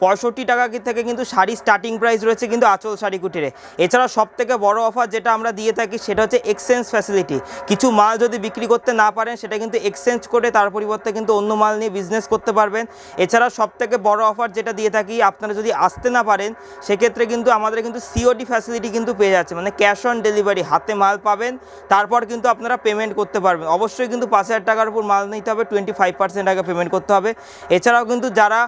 65 টাকা থেকে কিন্তু শাড়ি স্টার্টিং প্রাইস রয়েছে কিন্তু আঁচল শাড়ি কুটিরে। এছাড়াও সবথেকে বড় অফার যেটা আমরা দিয়ে থাকি সেটা হচ্ছে এক্সচেঞ্জ ফ্যাসিলিটি। কিছু মাল যদি বিক্রি করতে না পারেন সেটা কিন্তু এক্সচেঞ্জ করে তার পরিবর্তে কিন্তু অন্য মাল নিয়ে বিজনেস করতে পারবেন। এছাড়াও সবথেকে বড় অফার যেটা দিয়ে থাকি, আপনারা যদি আসতে না পারেন সেক্ষেত্রে কিন্তু আমাদের কিন্তু সিওডি ফ্যাসিলিটি কিন্তু পেয়ে যাচ্ছে, মানে ক্যাশ অন ডেলিভারি, হাতে মাল পাবেন তারপর কিন্তু আপনারা পেমেন্ট করতে পারবেন। অবশ্যই কিন্তু 5,000 টাকার উপর মাল নিতে হবে, 25% আগে পেমেন্ট করতে হবে। এছাড়াও কিন্তু যারা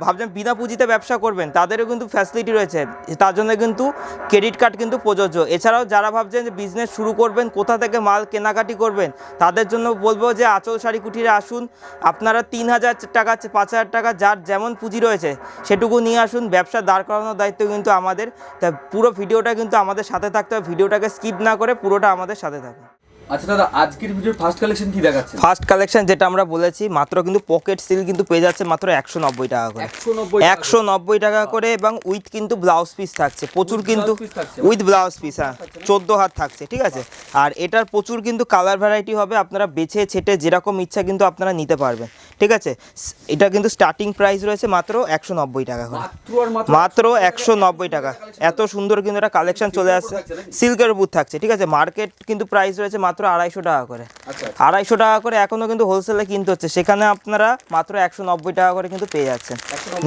ভাবছেন বিনা পুঁজিতে ব্যবসা করবেন তাদেরও কিন্তু ফ্যাসিলিটি রয়েছে, তার জন্য কিন্তু ক্রেডিট কার্ড কিন্তু প্রযোজ্য। এছাড়াও যারা ভাবছেন যে বিজনেস শুরু করবেন, কোথা থেকে মাল কেনাকাটি করবেন, তাদের জন্য বলবো যে আঁচল শাড়ি কুটিরে আসুন। আপনারা 3,000 টাকা 5,000 টাকা যার যেমন পুঁজি রয়েছে সেটুকু নিয়ে আসুন, ব্যবসা দাঁড় করানোর দায়িত্ব কিন্তু আমাদের। তাই পুরো ভিডিওটা কিন্তু আমাদের সাথে থাকতে হবে, ভিডিওটাকে স্কিপ না করে পুরোটা আমাদের সাথে থাকুন। আচ্ছা দাদা, আজকের ভিডিওর ফার্স্ট কালেকশন কি দেখাচ্ছে? ফার্স্ট কালেকশন যেটা আমরা বলেছি, মাত্র কিন্তু পকেট সিল কিন্তু পেয়ে যাচ্ছে মাত্র 190 টাকা করে, 190 টাকা করে, এবং উইথ কিন্তু ব্লাউজ পিস থাকছে প্রচুর, কিন্তু উইথ ব্লাউজ পিস, হ্যাঁ 14 হাত থাকছে, ঠিক আছে। আর এটার প্রচুর কিন্তু কালার ভ্যারাইটি হবে, আপনারা বেছে ছেটে যেরকম ইচ্ছা কিন্তু আপনারা নিতে পারবেন, ঠিক আছে। এটা কিন্তু স্টার্টিং প্রাইস রয়েছে মাত্র 190 টাকা করে, মাত্র 190 টাকা। এত সুন্দর কিন্তু একটা কালেকশন চলে আসছে, সিল্কের উপর থাকছে, ঠিক আছে। মার্কেট কিন্তু প্রাইস রয়েছে মাত্র 250 টাকা করে, 250 টাকা করে এখনও কিন্তু হোলসেলে কিনতে হচ্ছে, সেখানে আপনারা মাত্র 190 টাকা করে কিন্তু পেয়ে যাচ্ছেন।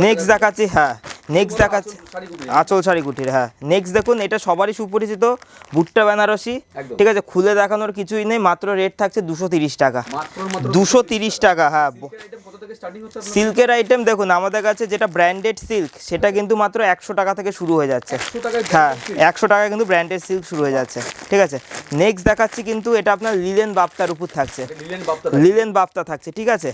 নেক্সট দেখাচ্ছি, হ্যাঁ নেক্সট দেখাচ্ছি আঁচল শাড়ি কুটির, হ্যাঁ নেক্সট দেখুন, এটা সবারই সুপরিচিত ভুট্টা বেনারসি, ঠিক আছে। খুলে দেখানোর কিছুই নেই, মাত্র রেট থাকছে 230 টাকা, 230 টাকা। হ্যাঁ সিল্কের আইটেম দেখুন আমাদের কাছে যেটা ব্র্যান্ডেড সিল্ক সেটা কিন্তু মাত্র 100 টাকা থেকে শুরু হয়ে যাচ্ছে, হ্যাঁ 100 টাকা কিন্তু ব্র্যান্ডেড সিল্ক শুরু হয়ে যাচ্ছে, ঠিক আছে। নেক্সট দেখাচ্ছি কিন্তু এটা আপনার লিলেন বাপ্তার উপর থাকছে, লিলেন বাপ্তা থাকছে, ঠিক আছে।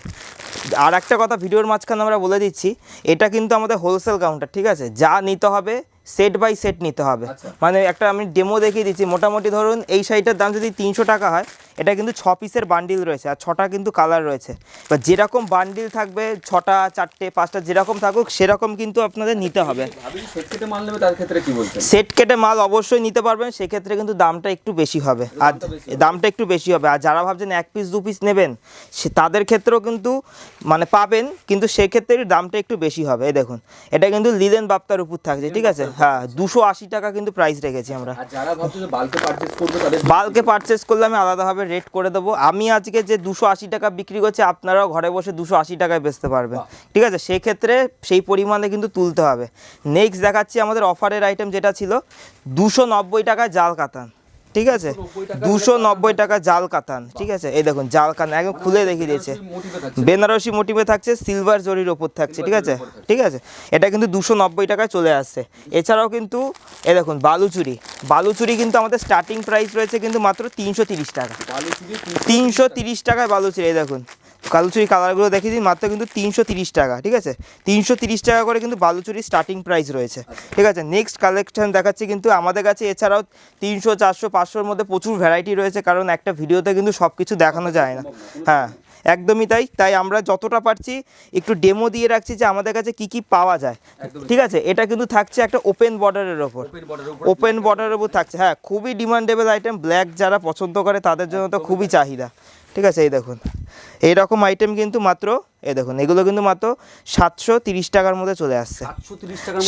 আর একটা কথা ভিডিওর মাঝখানে আমরা বলে দিচ্ছি, এটা কিন্তু আমাদের হোলসেল কাউন্টার, ঠিক আছে। যা নিতে হবে সেট বাই সেট নিতে হবে, মানে একটা আমি ডেমো দেখিয়ে দিচ্ছি। মোটামুটি ধরুন এই শাড়িটার দাম যদি 300 টাকা হয়, এটা কিন্তু 6 পিসের বান্ডিল রয়েছে আর 6টা কিন্তু কালার রয়েছে, বা যেরকম বান্ডিল থাকবে 6টা 4টে 5টা যেরকম থাকুক সেরকম কিন্তু আপনাদের নিতে হবে। সেট কেটে মাল অবশ্যই নিতে পারবেন, সেক্ষেত্রে কিন্তু দামটা একটু বেশি হবে, আর দামটা একটু বেশি হবে। আর যারা ভাবছেন 1 পিস 2 পিস নেবেন সে তাদের ক্ষেত্রেও কিন্তু মানে পাবেন, কিন্তু সেক্ষেত্রে দামটা একটু বেশি হবে। এই দেখুন এটা কিন্তু লিলেন বাপ্তার উপর থাকছে, ঠিক আছে। হ্যাঁ 280 টাকা কিন্তু প্রাইস রেখেছি আমরা। বাল্কে পারচেস করলে আমি আলাদাভাবে রেট করে দেবো। আমি আজকে যে 280 টাকা বিক্রি করছি, আপনারাও ঘরে বসে 280 টাকায় বেচতে পারবেন, ঠিক আছে। সেক্ষেত্রে সেই পরিমাণে কিন্তু তুলতে হবে। নেক্সট দেখাচ্ছি আমাদের অফারের আইটেম যেটা ছিল 290 টাকায় জাল কাতান, ঠিক আছে। 290 টাকা জাল কাতান, ঠিক আছে। এই দেখুন জাল কাতান একদম খুলে দেখিয়ে দিয়েছে, বেনারসি মোটিভে থাকছে, সিলভার জরির ওপর থাকছে, ঠিক আছে, ঠিক আছে। এটা কিন্তু 290 টাকায় চলে আসছে। এছাড়াও কিন্তু এই দেখুন বালুচুরি, বালুচুরি কিন্তু আমাদের স্টার্টিং প্রাইস রয়েছে কিন্তু মাত্র 330 টাকা, 330 টাকায় বালুচুরি। এই দেখুন বালুচুরি কালারগুলো দেখিয়ে দিন, মাত্র কিন্তু 330 টাকা, ঠিক আছে। 330 টাকা করে কিন্তু বালুচুরি স্টার্টিং প্রাইস রয়েছে, ঠিক আছে। নেক্সট কালেকশন দেখাচ্ছি কিন্তু আমাদের কাছে এছাড়াও 300 400 500-র মধ্যে প্রচুর ভ্যারাইটি রয়েছে, কারণ একটা ভিডিওতে কিন্তু সব কিছু দেখানো যায় না, হ্যাঁ একদমই তাই আমরা যতটা পারছি একটু ডেমো দিয়ে রাখছি যে আমাদের কাছে কি কি পাওয়া যায়, ঠিক আছে। এটা কিন্তু থাকছে একটা ওপেন বর্ডারের ওপর, ওপেন বর্ডারের ওপর থাকছে, হ্যাঁ খুবই ডিমান্ডেবল আইটেম। ব্ল্যাক যারা পছন্দ করে তাদের জন্য তো খুবই চাহিদা, ঠিক আছে। এই দেখুন এইরকম আইটেম কিন্তু মাত্র, এই দেখুন এগুলো কিন্তু মাত্র 730 টাকার মধ্যে চলে আসছে,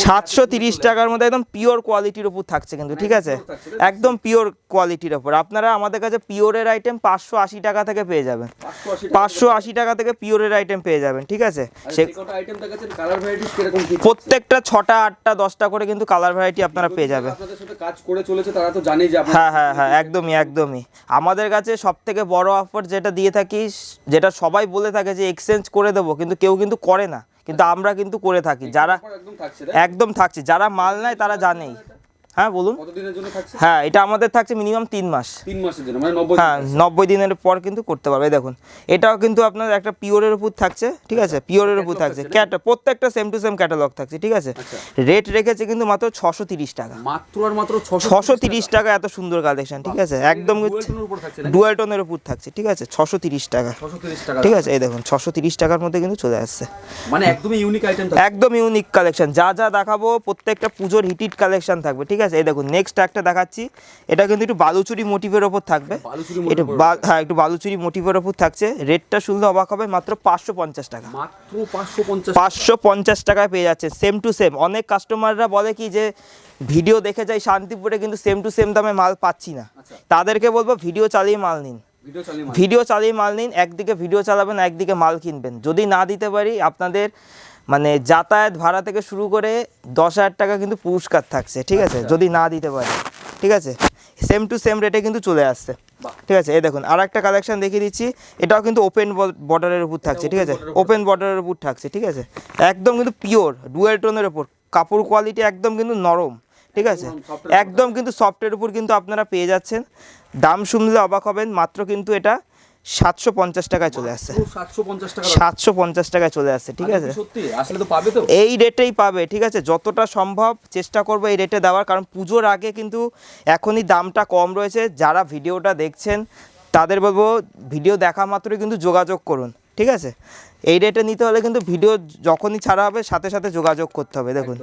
730 টাকার মধ্যে একদম পিওর কোয়ালিটির উপর থাকছে কিন্তু, ঠিক আছে, একদম পিওর কোয়ালিটির ওপর। আপনারা আমাদের কাছে পিওরের আইটেম 580 টাকা থেকে পেয়ে যাবেন, 580 টাকা থেকে পিওরের আইটেম পেয়ে যাবেন, ঠিক আছে। প্রত্যেকটা 6টা 8টা 10টা করে কিন্তু কালার ভ্যারাইটি আপনারা পেয়ে যাবেন। হ্যাঁ হ্যাঁ হ্যাঁ একদমই আমাদের কাছে সব থেকে বড় অফার যেটা দিয়ে থাকি, যেটা সবাই বলে থাকে যে এক্সচেঞ্জ করে দেবো, কিন্তু কেউ কিন্তু করে না, কিন্তু আমরা কিন্তু করে থাকি। যারা একদম থাকছে, যারা মাল নেয় তারা জানেই। হ্যাঁ বলুন, হ্যাঁ এটা আমাদের থাকছে মিনিমাম 3 মাস, 3 মাসের জন্য, মানে 90 হ্যাঁ 90 দিনের পর কিন্তু করতে পারবে। দেখুন এটাও কিন্তু আপনার একটা পিওরের উপর থাকছে, ঠিক আছে, পিওরের উপর থাকছে, প্রত্যেকটা সেম টু সেম ক্যাটালগ থাকছে, ঠিক আছে। রেট রেখেছে কিন্তু মাত্র 630 টাকা, মাত্র 630 টাকা। এত সুন্দর কালেকশন, ঠিক আছে, একদম ডুয়াল টোনের উপর থাকছে, ঠিক আছে, 630 টাকা, ঠিক আছে। এই দেখুন 630 টাকার মধ্যে কিন্তু চলে আসছে, মানে একদম ইউনিক আইটেম, একদম ইউনিক কালেকশন। যা যা দেখাবো প্রত্যেকটা পুজোর হিটিট কালেকশন থাকবে, ঠিক আছে। এই দেখুন নেক্সট একটা দেখাচ্ছি, এটা কিন্তু একটু বালুচুরি মোটিভের ওপর থাকবে, এটা হ্যাঁ একটু বালুচুরি মোটিভের ওপর থাকছে। রেটটা শুনলে অবাক হবে, মাত্র 550 টাকা, মাত্র 550 550 টাকায় পেয়ে যাচ্ছে সেম টু সেম। অনেক কাস্টমাররা বলে কি যে ভিডিও দেখে যাই শান্তিপুরে, কিন্তু সেম টু সেম দামে মাল পাচ্ছি না। তাদেরকে বলবো ভিডিও চালিয়ে মাল নিন, ভিডিও চালিয়ে মাল নিন। একদিকে ভিডিও চালাবেন, একদিকে মাল কিনবেন। যদি না দিতে পারি আপনাদের মানে যাতায়াত ভাড়া থেকে শুরু করে 10,000 টাকা কিন্তু পুরস্কার থাকছে, ঠিক আছে, যদি না দিতে পারি, ঠিক আছে। সেম টু সেম রেটে কিন্তু চলে আসছে, ঠিক আছে। এই দেখুন আর একটা কালেকশন দেখিয়ে দিচ্ছি, এটাও কিন্তু ওপেন বর্ডারের উপর থাকছে, ঠিক আছে, ওপেন বর্ডারের উপর থাকছে, ঠিক আছে। একদম কিন্তু পিওর ডুয়েল টোনের উপর, কাপড় কোয়ালিটি একদম কিন্তু নরম, ঠিক আছে, একদম কিন্তু সফটের উপর কিন্তু আপনারা পেয়ে যাচ্ছেন। দাম শুনলে অবাক হবেন, মাত্র কিন্তু এটা 750 টাকায় চলে আসছে, 750 টাকায় চলে আসছে, ঠিক আছে। সত্যি আসলে তো পাবে তো, এই রেটেই পাবে, ঠিক আছে। যতটা সম্ভব চেষ্টা করবো এই রেটে দেওয়ার, কারণ পুজোর আগে কিন্তু এখনই দামটা কম রয়েছে। যারা ভিডিওটা দেখছেন তাদের বলবো ভিডিও দেখা মাত্রই কিন্তু যোগাযোগ করুন, ঠিক আছে। এই রেটে নিতে হলে কিন্তু ভিডিও যখনই ছাড়া হবে সাথে সাথে যোগাযোগ করতে হবে। দেখুন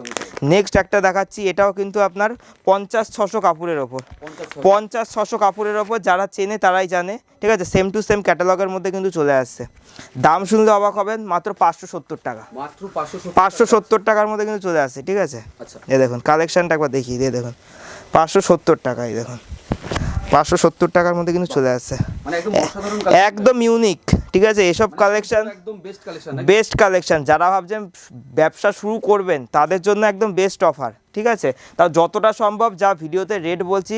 নেক্সট একটা দেখাচ্ছি, এটাও কিন্তু আপনার 50-600 কাপড়ের ওপর, 50-600 কাপড়ের ওপর। যারা চেনে তারাই জানে, ঠিক আছে। সেম টু সেম ক্যাটালগের মধ্যে কিন্তু চলে আসছে। দাম শুনলে অবাক হবেন, মাত্র 570 টাকা, মাত্র 570 টাকার মধ্যে কিন্তু চলে আসছে, ঠিক আছে। এই দেখুন কালেকশনটা একবার দেখিয়ে দিয়ে দেখুন, 570 টাকা, এই দেখুন 570 টাকার মধ্যে কিন্তু চলে আসছে, মানে একদম অসাধারণ একদম ইউনিক, ঠিক আছে। এসব কালেকশন একদম বেস্ট কালেকশন। যারা ভাবছেন ব্যবসা শুরু করবেন তাদের জন্য একদম বেস্ট অফার, ঠিক আছে। তা যতটা সম্ভব যা ভিডিওতে রেট বলছি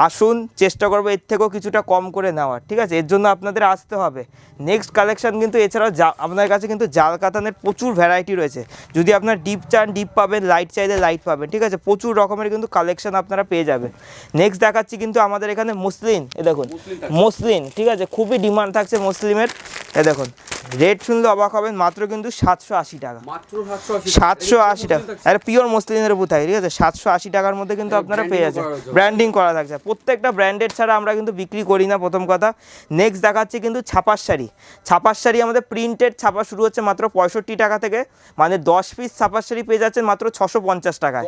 আসুন, চেষ্টা করবো এর থেকেও কিছুটা কম করে নেওয়ার, ঠিক আছে। এর জন্য আপনাদের আসতে হবে। নেক্সট কালেকশন কিন্তু এছাড়াও আপনার কাছে কিন্তু জাল কাতানের প্রচুর ভ্যারাইটি রয়েছে। যদি আপনার ডিপ চান ডিপ পাবেন, লাইট চাইলে লাইট পাবেন, ঠিক আছে। প্রচুর রকমের কিন্তু কালেকশন আপনারা পেয়ে যাবেন। নেক্সট দেখাচ্ছি কিন্তু আমাদের এখানে মুসলিম, এ দেখুন মুসলিম, ঠিক আছে, খুবই ডিমান্ড থাকছে মুসলিমের। এ দেখুন রেট শুনলে অবাক হবেন, মাত্র কিন্তু 780 টাকা, মাত্র 780 টাকা। আর পিওর মুসলিমের উপর থাকে, ঠিক আছে। 780 টাকার মধ্যে কিন্তু আপনারা পেয়ে যাচ্ছেন, ব্র্যান্ডিং করা থাকছে। প্রত্যেকটা ব্র্যান্ডেড ছাড়া আমরা কিন্তু বিক্রি করি না, প্রথম কথা। নেক্সট দেখাচ্ছি কিন্তু ছাপার শাড়ি। ছাপার শাড়ি আমাদের প্রিন্টেড ছাপা শুরু হচ্ছে মাত্র 65 টাকা থেকে, মানে 10 পিস ছাপার শাড়ি পেয়ে যাচ্ছেন মাত্র 650 টাকায়,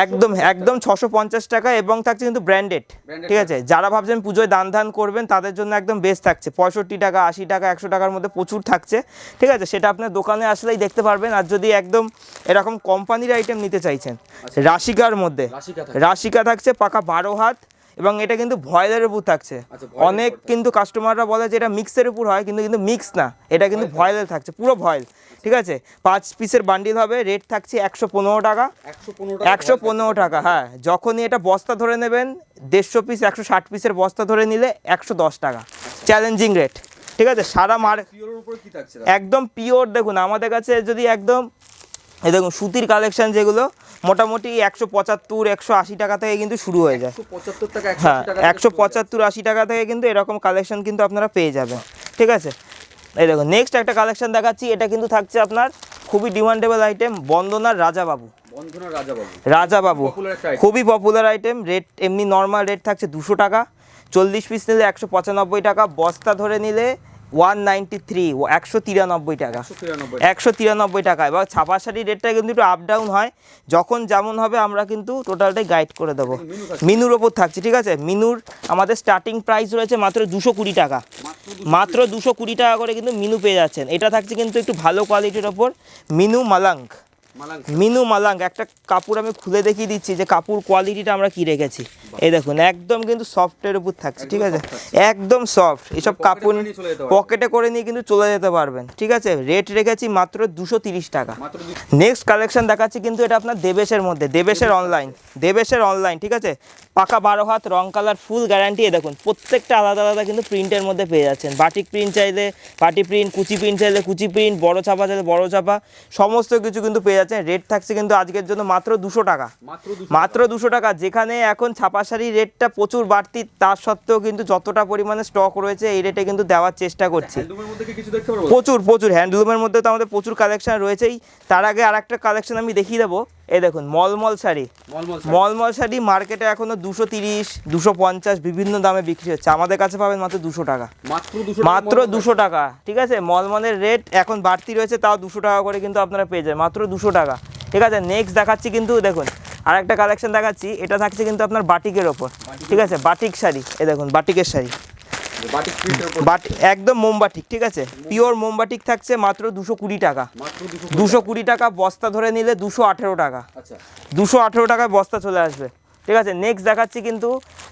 একদম একদম 650 টাকা। এবং থাকছে কিন্তু ব্র্যান্ডেড, ঠিক আছে। যারা ভাবছেন পুজোয় দান ধান করবেন তাদের জন্য একদম বেস্ট থাকছে। 65 টাকা, 80 টাকা, 100 টাকার মধ্যে প্রচুর থাকছে, ঠিক আছে। সেটা আপনার দোকানে আসলেই দেখতে পারবেন। আর যদি একদম এরকম কোম্পানির আইটেম নিতে চাইছেন, রাশিকার মধ্যে রাশিকা থাকছে পাকা 12 হাত, এবং এটা কিন্তু ভয়েলের উপর থাকছে। অনেক কিন্তু কাস্টমাররা বলে যে এটা মিক্সের উপর হয়, কিন্তু মিক্স না, এটা কিন্তু ভয়েলের থাকছে, পুরো ভয়েল, ঠিক আছে। 5 পিসের বান্ডিল হবে, রেট থাকছে 115 টাকা, 115 টাকা। হ্যাঁ, যখনই এটা বস্তা ধরে নেবেন 150 পিস, 160 পিসের বস্তা ধরে নিলে 110 টাকা, চ্যালেঞ্জিং রেট, ঠিক আছে। সারা একদম পিওর। দেখুন আমাদের কাছে যদি একদম এই দেখুন সুতির কালেকশন যেগুলো মোটামুটি 175-180 টাকা থেকে কিন্তু শুরু হয়ে যায়। হ্যাঁ, 175-80 টাকা থেকে কিন্তু এরকম কালেকশন কিন্তু আপনারা পেয়ে যাবেন, ঠিক আছে। এই দেখুন নেক্সট একটা কালেকশন দেখাচ্ছি, এটা কিন্তু থাকছে আপনার খুবই ডিমান্ডেবল আইটেম, বন্দনার রাজাবাবু। রাজাবাবু খুবই পপুলার আইটেম। রেট এমনি নর্মাল রেট থাকছে 200 টাকা, 40 পিস নিলে 195 টাকা, বস্তা ধরে নিলে 193, 193 টাকা, 193 টাকা। এবার ছাপা শাড়ির রেটটা কিন্তু একটু আপ ডাউন হয়, যখন যেমন হবে আমরা কিন্তু টোটালটাই গাইড করে দেবো। মিনুর ওপর থাকছে, ঠিক আছে। মিনুর আমাদের স্টার্টিং প্রাইস রয়েছে মাত্র 220 টাকা, মাত্র 220 টাকা করে কিন্তু মিনু পেয়ে যাচ্ছেন। এটা থাকছে কিন্তু একটু ভালো কোয়ালিটির ওপর, মিনু মালাঙ্গ, মিনু মালাঙ্গ। একটা কাপড় আমি খুলে দেখিয়ে দিচ্ছি যে কাপড় কোয়ালিটিটা আমরা কি রেখেছি। এই দেখুন একদম কিন্তু সফটের উপর থাকছে, ঠিক আছে, একদম সফট। এসব কাপড় পকেটে করে নিয়ে কিন্তু চলে যেতে পারবেন, ঠিক আছে। রেট রেখেছি মাত্র 230 টাকা। নেক্সট কালেকশন দেখাচ্ছি কিন্তু এটা আপনার দেবেশের মধ্যে, দেবেশের অনলাইন, ঠিক আছে। পাকা 12 হাত, রং কালার ফুল গ্যারান্টি। দেখুন প্রত্যেকটা আলাদা আলাদা কিন্তু প্রিন্টের মধ্যে পেয়ে যাচ্ছেন। বাটিক প্রিন্ট চাইলে বাটি প্রিন্ট, কুচি প্রিন্ট চাইলে কুচি প্রিন্ট, বড় ছাপা চাইলে বড় ছাপা, সমস্ত কিছু কিন্তু পেয়ে যাচ্ছেন। রেট থাকছে কিন্তু আজকের জন্য মাত্র 200 টাকা, মাত্র 200 টাকা। যেখানে এখন ছাপা শাড়ির রেটটা প্রচুর বাড়তি, তার সত্ত্বেও কিন্তু যতটা পরিমাণে স্টক রয়েছে এই রেটে কিন্তু দেওয়ার চেষ্টা করছি। প্রচুর হ্যান্ডলুমের মধ্যে তো আমাদের প্রচুর কালেকশন রয়েছেই। তার আগে আর একটা কালেকশন আমি দেখিয়ে দেবো। এই দেখুন মলমল শাড়ি মার্কেটে এখনো 230, 250 বিভিন্ন দামে বিক্রি হচ্ছে, আমাদের কাছে পাবেন মাত্র 200 টাকা, মাত্র 200 টাকা, ঠিক আছে। মলমলের রেট এখন বাড়তি রয়েছে, তাও 200 টাকা করে কিন্তু আপনারা পেয়ে যাবেন, মাত্র 200 টাকা, ঠিক আছে। নেক্সট দেখাচ্ছি কিন্তু দেখুন আর একটা কালেকশন দেখাচ্ছি, এটা থাকছে কিন্তু আপনার বাটিকের ওপর, ঠিক আছে, বাটিক শাড়ি, এই দেখুন বাটিকের শাড়ি, বাটিক প্রিন্টের উপর একদম মোমবাটিক, ঠিক আছে, পিওর মোমবাটিক থাকছে মাত্র 220 টাকা, মাত্র 220 টাকা, বস্তা ধরে নিলে 218 টাকা, আচ্ছা 218 টাকায় বস্তা চলে আসবে, ঠিক আছে। নেক্সট দেখাচ্ছি কিন্তু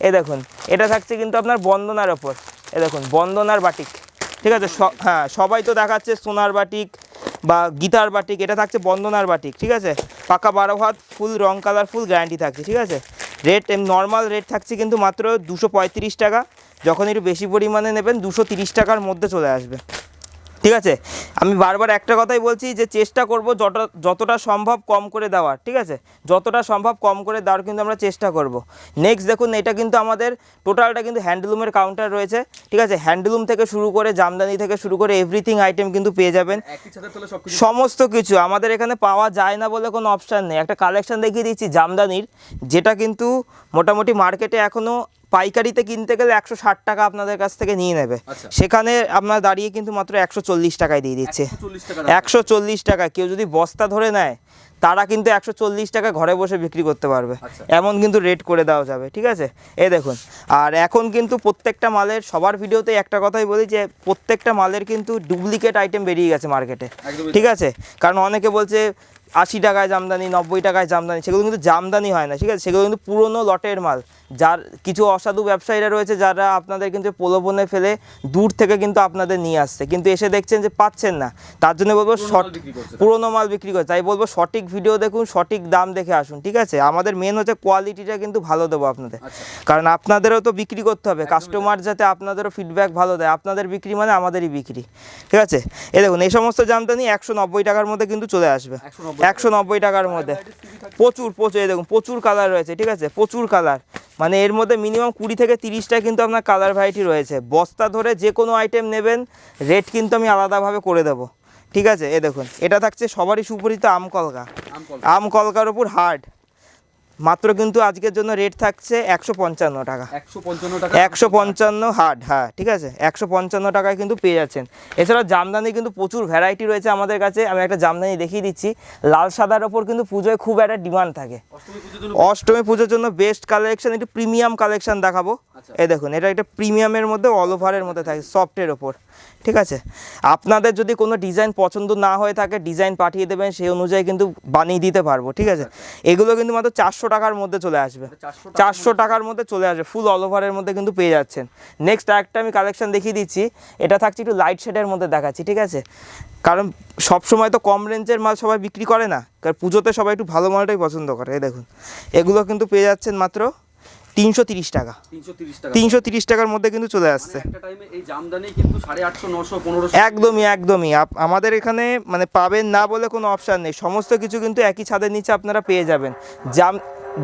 এই দেখুন, এটা থাকছে কিন্তু আপনার বন্দনার ওপর, এই দেখুন বন্দনার বাটিক, ঠিক আছে, হ্যাঁ সবাই তো দেখাচ্ছে সোনার বাটিক বা গীতার বাটিক, এটা থাকছে বন্দনার বাটিক, ঠিক আছে, পাকা 12 হাত, ফুল রং কালার, ফুল গ্যারান্টি থাকছে, ঠিক আছে। রেট নর্মাল রেট থাকছে কিন্তু মাত্র 235 টাকা, যখন একটু বেশি পরিমাণে নেবেন 230 টাকার মধ্যে চলে আসবে, ঠিক আছে। আমি বারবার একটা কথাই বলছি যে চেষ্টা করব যতটা সম্ভব কম করে দেওয়ার, ঠিক আছে, যতটা সম্ভব কম করে দেওয়ার কিন্তু আমরা চেষ্টা করব। নেক্সট দেখুন, এটা কিন্তু আমাদের টোটালটা কিন্তু হ্যান্ডলুমের কাউন্টার রয়েছে, ঠিক আছে, হ্যান্ডলুম থেকে শুরু করে জামদানি থেকে শুরু করে এভরিথিং আইটেম কিন্তু পেয়ে যাবেন, একই ছাদের তলে সবকিছু সমস্ত কিছু আমাদের এখানে পাওয়া যায় না বলে কোনো অপশান নেই। একটা কালেকশন দেখিয়ে দিচ্ছি জামদানির, যেটা কিন্তু মোটামুটি মার্কেটে এখনও পাইকারিতে কিনতে গেলে 160 টাকা আপনাদের কাছ থেকে নিয়ে নেবে, আচ্ছা। সেখানে আপনার দাঁড়িয়ে কিন্তু মাত্র 140 টাকায় দিয়ে দিচ্ছে, 140 টাকা 140 টাকা। কেউ যদি বস্তা ধরে নেয় তারা কিন্তু 140 টাকা ঘরে বসে বিক্রি করতে পারবে, আচ্ছা। এমন কিন্তু রেট করে দেওয়া যাবে, ঠিক আছে। এই দেখুন, আর এখন কিন্তু প্রত্যেকটা মালের, সবার ভিডিওতে একটা কথাই বলি যে প্রত্যেকটা মালের কিন্তু ডুপ্লিকেট আইটেম বেরিয়ে গেছে মার্কেটে, একদমই ঠিক আছে, কারণ অনেকে বলছে 80 টাকায় জামদানি, 90 টাকায় জামদানি, সেগুলো কিন্তু জামদানি হয় না, ঠিক আছে, সেগুলো কিন্তু পুরনো লটের মাল। যার কিছু অসাধু ব্যবসায়ীরা রয়েছে যারা আপনাদের কিন্তু প্রলোভনে ফেলে দূর থেকে কিন্তু আপনাদের নিয়ে আসছে, কিন্তু এসে দেখছেন যে পাচ্ছেন না, তার জন্য বলবো পুরনো মাল বিক্রি করে, তাই বলবো সঠিক ভিডিও দেখুন, সঠিক দাম দেখে আসুন, ঠিক আছে। আমাদের মেন হচ্ছে কোয়ালিটিটা কিন্তু ভালো দেবো আপনাদের, কারণ আপনাদেরও তো বিক্রি করতে হবে, কাস্টমার যাতে আপনাদেরও ফিডব্যাক ভালো দেয়, আপনাদের বিক্রি মানে আমাদেরই বিক্রি, ঠিক আছে। এই দেখুন, এই সমস্ত জামদানি 190 টাকার মধ্যে কিন্তু চলে আসবে, 190 টাকার মধ্যে, প্রচুর প্রচুর, এই দেখুন প্রচুর কালার রয়েছে, ঠিক আছে, প্রচুর কালার, মানে এর মধ্যে মিনিমাম 20 থেকে 30টা কিন্তু আপনার কালার ভ্যারাইটি রয়েছে। বস্তা ধরে যে কোনো আইটেম নেবেন রেট কিন্তু আমি আলাদাভাবে করে দেবো, ঠিক আছে। এ দেখুন, এটা থাকছে সবারই সুপরিচিত আমকলকা, আমকলকার উপর হার্ড, মাত্র কিন্তু আজকের জন্য রেট থাকছে 155 টাকা, 155 হার্ড, হ্যাঁ ঠিক আছে, 155 টাকায় কিন্তু পেয়ে যাচ্ছেন। এছাড়াও জামদানি কিন্তু প্রচুর ভ্যারাইটি রয়েছে আমাদের কাছে। আমি একটা জামদানি দেখিয়ে দিচ্ছি, লাল সাদার ওপর কিন্তু পুজোয় খুব একটা ডিমান্ড থাকে, অষ্টমী পুজোর জন্য বেস্ট কালেকশন, একটু প্রিমিয়াম কালেকশন দেখাবো। এই দেখুন, এটা একটা প্রিমিয়ামের মধ্যে অল ওভারের মধ্যে থাকে, সফটের ওপর, ঠিক আছে। আপনাদের যদি কোনো ডিজাইন পছন্দ না হয়ে থাকে ডিজাইন পাঠিয়ে দেবেন, সেই অনুযায়ী কিন্তু বানিয়ে দিতে পারবো, ঠিক আছে। এগুলো কিন্তু মাত্র 400 টাকার মধ্যে চলে আসবে, 400 টাকার মধ্যে চলে আসবে, ফুল অল ওভারের মধ্যে কিন্তু পেয়ে যাচ্ছেন। নেক্সট আরেকটা আমি কালেকশন দেখিয়ে দিচ্ছি, এটা থাকছে একটু লাইট শেডের মধ্যে দেখাচ্ছি, ঠিক আছে, কারণ সব সময় তো কম রেঞ্জের মাল সবাই বিক্রি করে না, কারণ পুজোতে সবাই একটু ভালো মালটাই পছন্দ করে। এই দেখুন, এগুলো কিন্তু পেয়ে যাচ্ছেন মাত্র 330 টাকা, 330 টাকার মধ্যে কিন্তু চলে আসছে। একদমই একদমই, আমাদের এখানে মানে পাবেন না বলে কোনো অপশান নেই, সমস্ত কিছু কিন্তু একই ছাদের নিচে আপনারা পেয়ে যাবেন।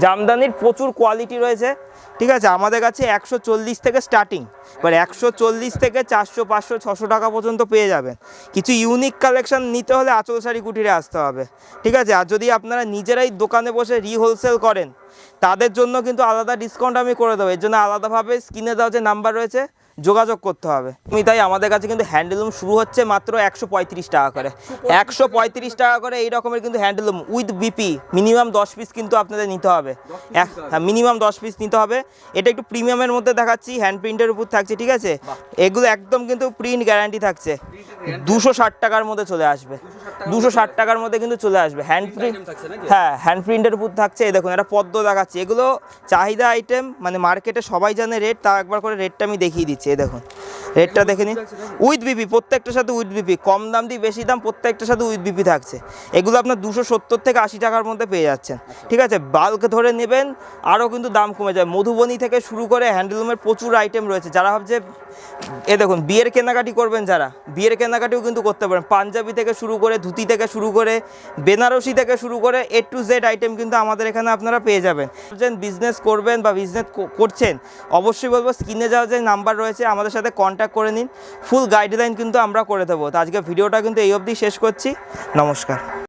জামদানির প্রচুর কোয়ালিটি রয়েছে, ঠিক আছে, আমাদের কাছে 140 থেকে স্টার্টিং, এবার 140 থেকে 400, 500, 600 টাকা পর্যন্ত পেয়ে যাবেন। কিছু ইউনিক কালেকশন নিতে হলে আঁচল শাড়ি কুটিরে আসতে হবে, ঠিক আছে। আর যদি আপনারা নিজেরাই দোকানে বসে রিহোলসেল করেন তাদের জন্য কিন্তু আলাদা ডিসকাউন্ট আমি করে দেবো, এর জন্য আলাদাভাবে স্ক্রিনে দেওয়া যে নাম্বার রয়েছে যোগাযোগ করতে হবে। তাই আমাদের কাছে কিন্তু হ্যান্ডলুম শুরু হচ্ছে মাত্র 135 টাকা করে, 135 টাকা করে এই রকমের কিন্তু handloom with BP, minimum 10 piece কিন্তু আপনাদের নিতে হবে, হ্যাঁ মিনিমাম 10 পিস নিতে হবে। এটা একটু প্রিমিয়ামের মধ্যে দেখাচ্ছি, হ্যান্ড প্রিন্টের উপর থাকছে, ঠিক আছে, এগুলো একদম কিন্তু প্রিন্ট গ্যারান্টি থাকছে, 260 টাকার মধ্যে চলে আসবে, 260 টাকার মধ্যে কিন্তু চলে আসবে হ্যান্ড প্রিন্ট, হ্যাঁ হ্যান্ড প্রিন্টের উপর থাকছে। এই দেখুন, এটা পদ্ম দেখাচ্ছে, এগুলো চাহিদা আইটেম, মানে মার্কেটে সবাই জানে রেট, তা একবার করে রেটটা আমি দেখিয়ে দিচ্ছি। এই দেখুন, রেটটা দেখে নিন, উইথ বিপি, প্রত্যেকটার সাথে উইথ বিপি, কম দাম দিয়ে বেশি দাম, প্রত্যেকটার সাথে উইথ বিপি থাকছে। এগুলো আপনার 270 থেকে 80 টাকার মধ্যে পেয়ে যাচ্ছেন, ঠিক আছে। বাল্ক ধরে নেবেন আরও কিন্তু দাম কমে যায়। মধুবনী থেকে শুরু করে হ্যান্ডলুমের প্রচুর আইটেম রয়েছে, যারা ভাবছে এ দেখুন বিয়ের কেনাকাটি করবেন, যারা বিয়ের কেনাকাটিও কিন্তু করতে পারেন, পাঞ্জাবি থেকে শুরু করে, ধুতি থেকে শুরু করে, বেনারসি থেকে শুরু করে A to Z আইটেম কিন্তু আমাদের এখানে আপনারা পেয়ে যাবেন। বিজনেস করবেন বা বিজনেস করছেন, অবশ্যই বলবো স্ক্রিনে যাওয়া যে নাম্বার রয়েছে আমাদের সাথে কন্ট্যাক্ট করে নিন, ফুল গাইডলাইন কিন্তু আমরা করে দেবো। তো আজকে ভিডিওটা কিন্তু এই অবধি শেষ করছি, নমস্কার।